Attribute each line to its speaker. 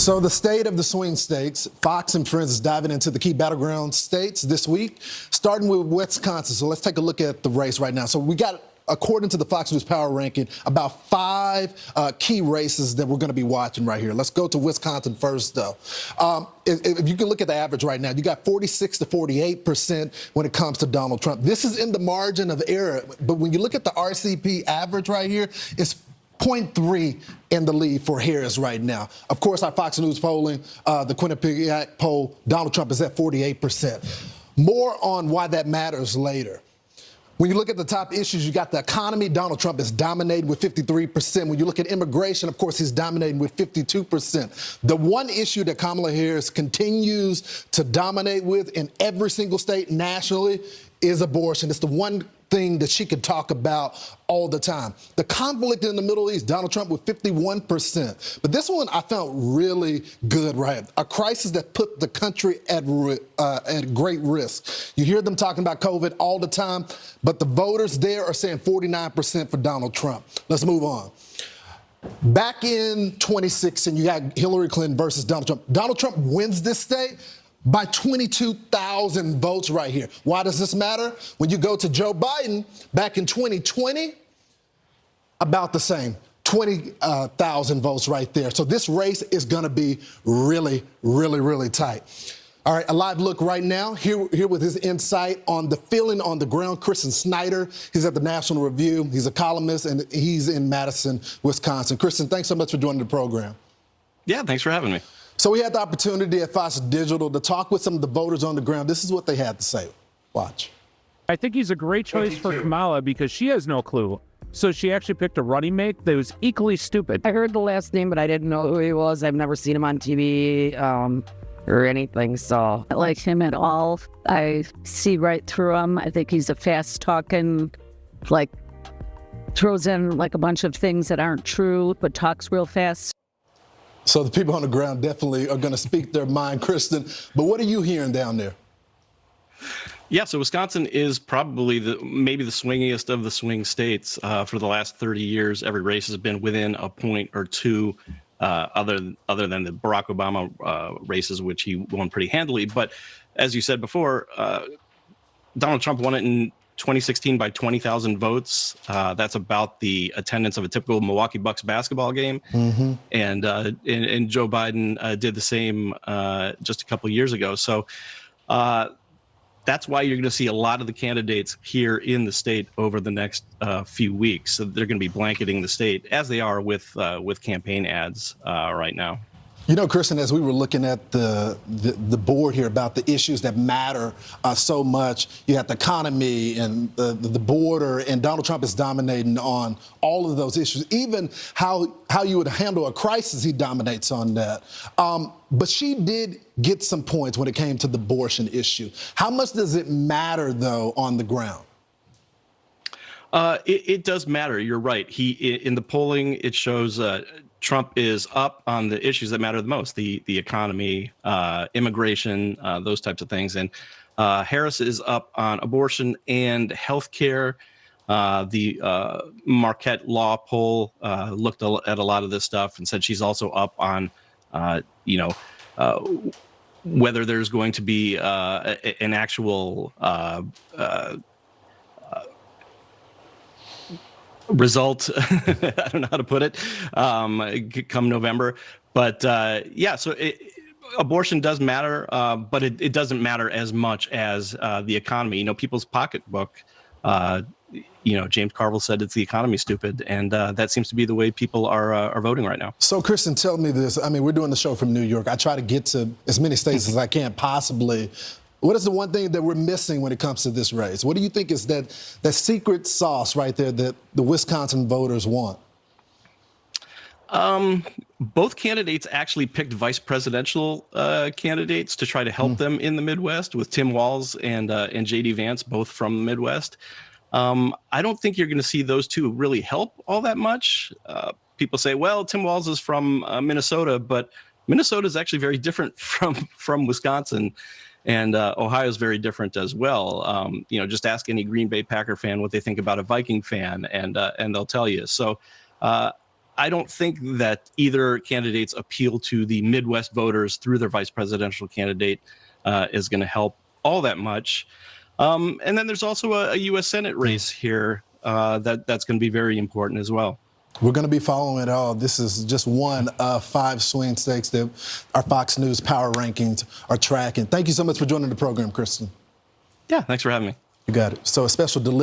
Speaker 1: So the state of the swing states, Fox and Friends is diving into the key battleground states this week, starting with Wisconsin. So let's take a look at the race right now. So we got, according to the Fox News Power Ranking, about 5 key races that we're going to be watching right here. Let's go to Wisconsin first, though. If you can look at the average right now, you got 46 to 48% when it comes to Donald Trump. This is in the margin of error, but when you look at the RCP average right here, it's 0.3 in the lead for Harris right now. Of course, our Fox News polling, the Quinnipiac poll, Donald Trump is at 48%. More on why that matters later. When you look at the top issues, you got the economy. Donald Trump is dominating with 53%. When you look at immigration, of course, he's dominating with 52%. The one issue that Kamala Harris continues to dominate with in every single state nationally is abortion. It's the one thing that she could talk about all the time. The conflict in the Middle East, Donald Trump with 51%. But this one I found really good, right? A crisis that put the country at great risk. You hear them talking about COVID all the time, but the voters there are saying 49% for Donald Trump. Let's move on. Back in 2016, you got Hillary Clinton versus Donald Trump. Donald Trump wins this state by 22,000 votes right here. Why does this matter? When you go to Joe Biden back in 2020, about the same, 20,000 votes right there. So this race is going to be really, really, really tight. All right, a live look right now. Here with his insight on the feeling on the ground, Schneider. He's at the National Review. He's a columnist, and he's in Madison, Wisconsin. Kristen, thanks so much for joining the program.
Speaker 2: Yeah, thanks for having me.
Speaker 1: So we had the opportunity at Fox Digital to talk with some of the voters on the ground. This is what they had to say. Watch.
Speaker 3: I think he's a great choice for Kamala because she has no clue. So she actually picked a running mate that was equally stupid.
Speaker 4: I heard the last name, but I didn't know who he was. I've never seen him on TV or anything, so I like him at all. I see right through him. I think he's a fast-talking, like, throws in, like, a bunch of things that aren't true, but talks real fast.
Speaker 1: So the people on the ground definitely are going to speak their mind, Kristen. But what are you hearing down there?
Speaker 2: Yeah, so Wisconsin is probably maybe the swingiest of the swing states. For the last 30 years, every race has been within a point or two, other than the Barack Obama races, which he won pretty handily. But as you said before, Donald Trump won it in 2016 by 20,000 votes. That's about the attendance of a typical Milwaukee Bucks basketball game. Mm-hmm. And Joe Biden did the same just a couple of years ago. So that's why you're going to see a lot of the candidates here in the state over the next few weeks. So they're going to be blanketing the state as they are with campaign ads right now.
Speaker 1: You know, Kristen, as we were looking at the board here about the issues that matter so much, you have the economy and the border, and Donald Trump is dominating on all of those issues. Even how you would handle a crisis, he dominates on that. But she did get some points when it came to the abortion issue. How much does it matter, though, on the ground?
Speaker 2: It does matter. You're right. In the polling, it shows Trump is up on the issues that matter the most, the economy, immigration, those types of things. And Harris is up on abortion and health care. The Marquette Law poll looked at a lot of this stuff and said she's also up on, whether there's going to be an actual result. I don't know how to put it, come November. But so abortion does matter, but it doesn't matter as much as the economy. People's pocketbook. James Carville said it's the economy, stupid. And that seems to be the way people are voting right now.
Speaker 1: So, Kristen, tell me this. I mean, we're doing the show from New York. I try to get to as many states as I can possibly. What is the one thing that we're missing when it comes to this race? What do you think is that secret sauce right there that the Wisconsin voters want?
Speaker 2: Both candidates actually picked vice presidential candidates to try to help them in the Midwest, with Tim Walz and J.D. Vance, both from the Midwest. I don't think you're going to see those two really help all that much. People say, well, Tim Walz is from Minnesota, but Minnesota is actually very different from Wisconsin. And Ohio is very different as well. Just ask any Green Bay Packer fan what they think about a Viking fan, and they'll tell you. So I don't think that either candidates appeal to the Midwest voters through their vice presidential candidate is going to help all that much. And then there's also a U.S. Senate race here that's going to be very important as well.
Speaker 1: We're going to be following it all. This is just one of 5 swing states that our Fox News Power Rankings are tracking. Thank you so much for joining the program, Kristen.
Speaker 2: Yeah, thanks for having me.
Speaker 1: You got it. So a special delivery.